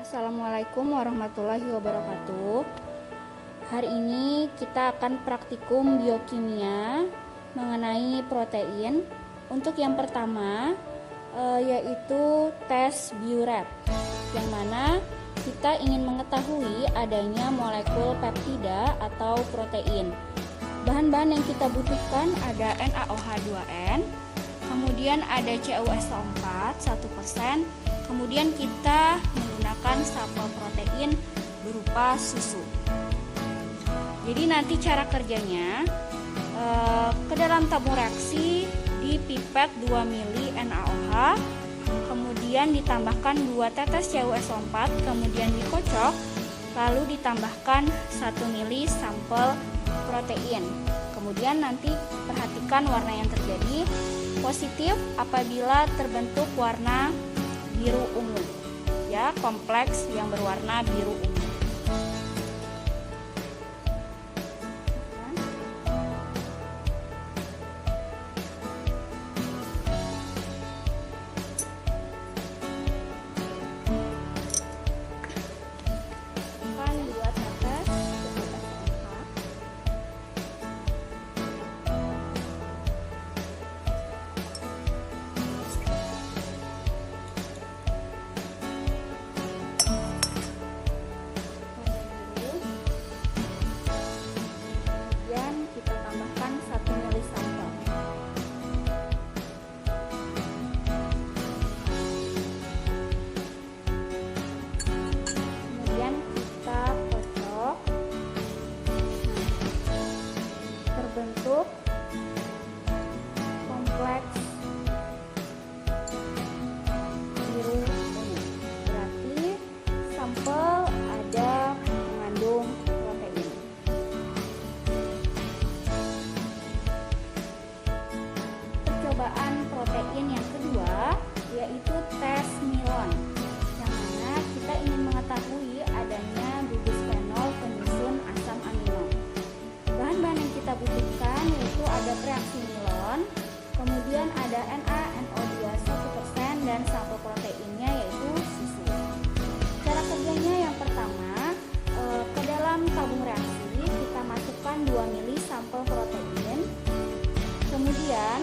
Assalamualaikum warahmatullahi wabarakatuh. Hari ini kita akan praktikum biokimia mengenai protein. Untuk yang pertama yaitu tes Biuret, yang mana kita ingin mengetahui adanya molekul peptida atau protein. Bahan-bahan yang kita butuhkan ada NaOH2n, kemudian ada CuSO4 1%, kemudian kita menggunakan sampel protein berupa susu. Jadi nanti cara kerjanya, ke dalam tabung reaksi di pipet 2 ml NaOH, kemudian ditambahkan 2 tetes CuSO4, kemudian dikocok, lalu ditambahkan 1 ml sampel protein. Kemudian nanti perhatikan warna yang terjadi. Positif apabila terbentuk warna biru ungu, ya, kompleks yang berwarna biru ungu. Bentuk kompleks biru ungu, berarti sampel ada mengandung protein. Percobaan protein yang kedua yaitu tes Milon, yang mana kita ingin mengetahui adanya gugus fenol penyusun asam amino. Bahan-bahan yang kita butuhkan yaitu ada reaksi Milon, kemudian ada NaNO2 1% dan sampel proteinnya yaitu susu. Cara kerjanya yang pertama, ke dalam tabung reaksi kita masukkan 2 ml sampel protein, kemudian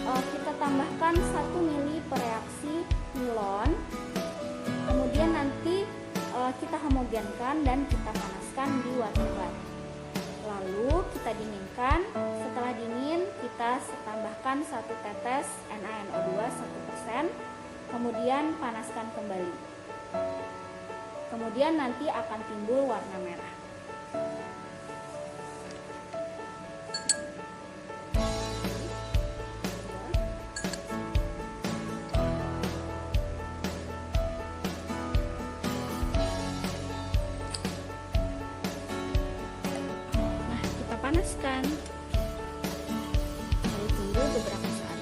kita tambahkan 1 ml per reaksi Milon, kemudian nanti kita homogenkan dan kita panaskan di water bath. Lalu kita dinginkan. Setelah dingin kita tambahkan 1 tetes NaNO2 1%, kemudian panaskan kembali. Kemudian nanti akan timbul warna merah. Panaskan, lalu tunggu beberapa saat.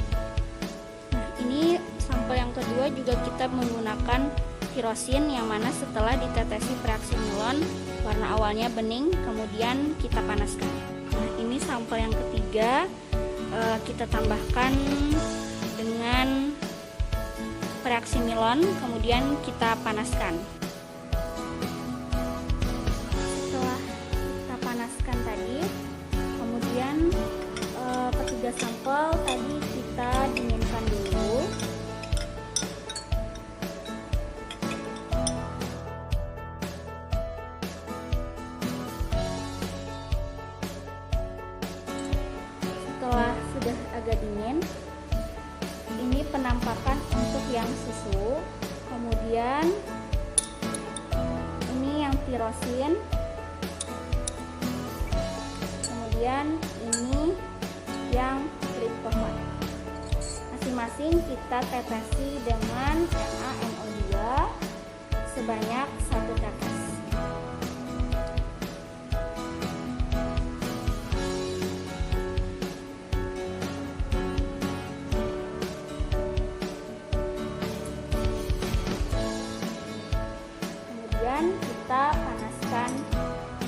Nah, ini sampel yang kedua juga kita menggunakan tirosin, yang mana setelah ditetesi reaksi Milon warna awalnya bening, kemudian kita panaskan. Nah, ini sampel yang ketiga, kita tambahkan dengan reaksi Milon, kemudian kita panaskan. Setelah kita panaskan tadi, ketiga sampel tadi kita dinginkan dulu. Setelah sudah agak dingin, ini penampakan untuk yang susu, kemudian ini yang tirosin, kemudian ini yang triptofan. Masing-masing kita tetesi dengan NaNO2 sebanyak 1 tetes. Kemudian kita panaskan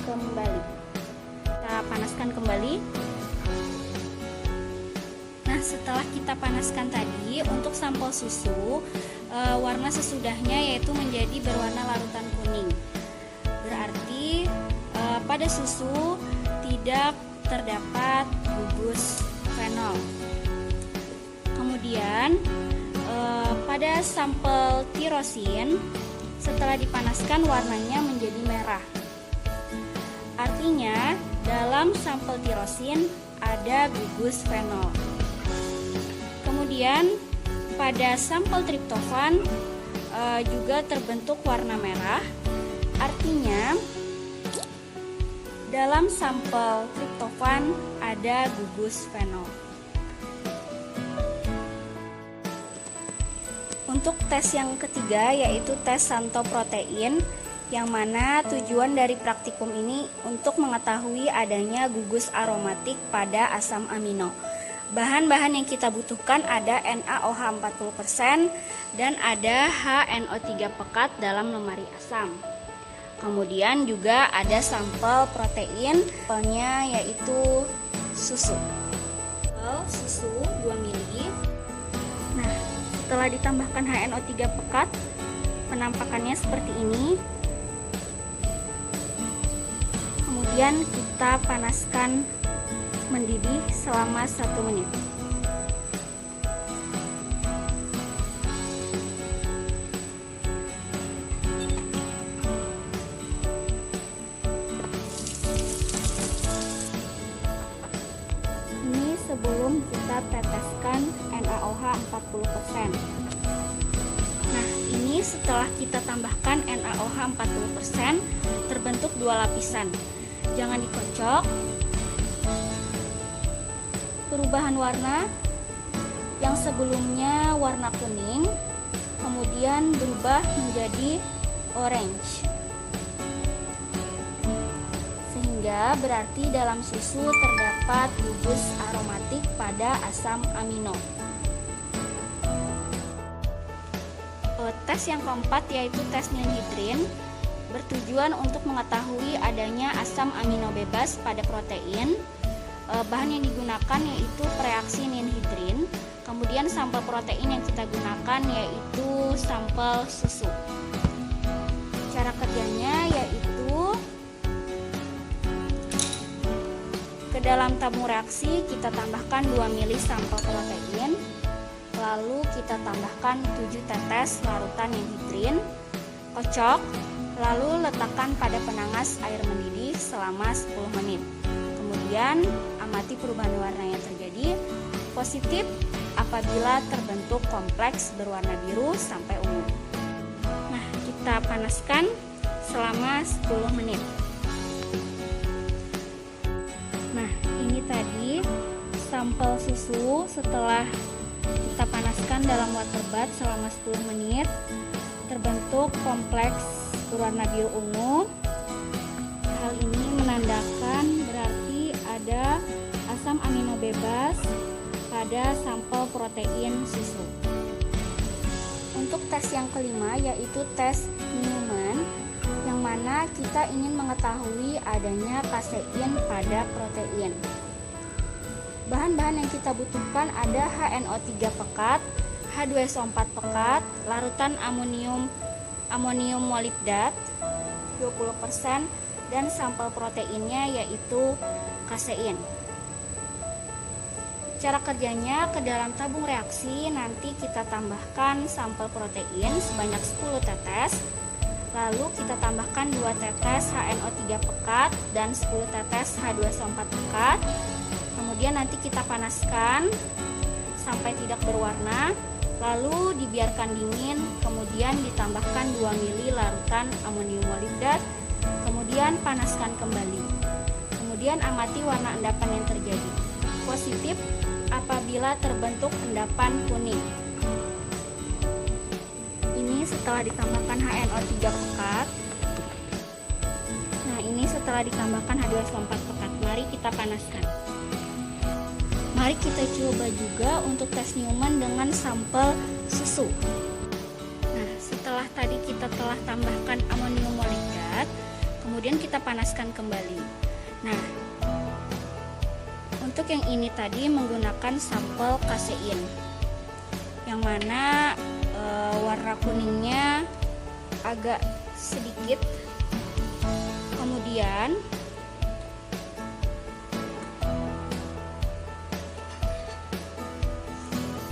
kembali. setelah kita panaskan tadi, untuk sampel susu, warna sesudahnya yaitu menjadi berwarna larutan kuning. Berarti pada susu tidak terdapat gugus fenol. Kemudian pada sampel tirosin, setelah dipanaskan warnanya menjadi merah. Artinya dalam sampel tirosin ada gugus fenol. Kemudian pada sampel triptofan juga terbentuk warna merah. Artinya dalam sampel triptofan ada gugus fenol. Untuk tes yang ketiga yaitu tes santoprotein, yang mana tujuan dari praktikum ini untuk mengetahui adanya gugus aromatik pada asam amino. Bahan-bahan yang kita butuhkan ada NaOH 40% dan ada HNO3 pekat dalam lemari asam. Kemudian juga ada sampel protein, sampelnya yaitu susu. Susu 2 ml. Nah, setelah ditambahkan HNO3 pekat, penampakannya seperti ini. Kemudian kita panaskan mendidih selama 1 menit. Ini sebelum kita teteskan NaOH 40%. Nah, ini setelah kita tambahkan NaOH 40%, terbentuk 2 lapisan. Jangan dikocok. Perubahan warna yang sebelumnya warna kuning kemudian berubah menjadi orange, sehingga berarti dalam susu terdapat gugus aromatik pada asam amino. Tes yang keempat yaitu tes ninhidrin, bertujuan untuk mengetahui adanya asam amino bebas pada protein. Bahan yang digunakan yaitu preaksi ninhidrin. Kemudian sampel protein yang kita gunakan yaitu sampel susu. Cara kerjanya yaitu ke dalam tabung reaksi kita tambahkan 2 ml sampel protein, lalu kita tambahkan 7 tetes larutan ninhidrin, kocok, lalu letakkan pada penangas air mendidih selama 10 menit. Kemudian amati perubahan warna yang terjadi. Positif apabila terbentuk kompleks berwarna biru sampai ungu. Nah, kita panaskan selama 10 menit. Nah, ini tadi sampel susu setelah kita panaskan dalam water bath selama 10 menit, terbentuk kompleks berwarna biru ungu. Hal ini menandakan berarti ada asam amino bebas pada sampel protein susu. Untuk tes yang kelima yaitu tes Newman, yang mana kita ingin mengetahui adanya kasein pada protein. Bahan-bahan yang kita butuhkan ada HNO3 pekat, H2SO4 pekat, larutan amonium molibdat 20%, dan sampel proteinnya yaitu kasein. Cara kerjanya, ke dalam tabung reaksi nanti kita tambahkan sampel protein sebanyak 10 tetes, lalu kita tambahkan 2 tetes HNO3 pekat dan 10 tetes H2SO4 pekat. Kemudian nanti kita panaskan sampai tidak berwarna, lalu dibiarkan dingin, kemudian ditambahkan 2 ml larutan amonium molibdat, kemudian panaskan kembali. Kemudian amati warna endapan yang terjadi. Positif apabila terbentuk endapan kuning. Ini setelah ditambahkan HNO3 pekat. Nah, ini setelah ditambahkan H2SO4 pekat. Mari kita panaskan. Mari kita coba juga untuk tes Newman dengan sampel susu. Nah, setelah tadi kita telah tambahkan amonium molibdat, kemudian kita panaskan kembali. Nah, Untuk yang ini tadi menggunakan sampel kasein, yang mana warna kuningnya agak sedikit. Kemudian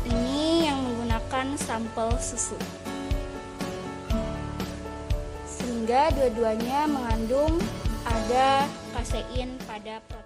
ini yang menggunakan sampel susu, sehingga dua-duanya mengandung ada kasein pada protein.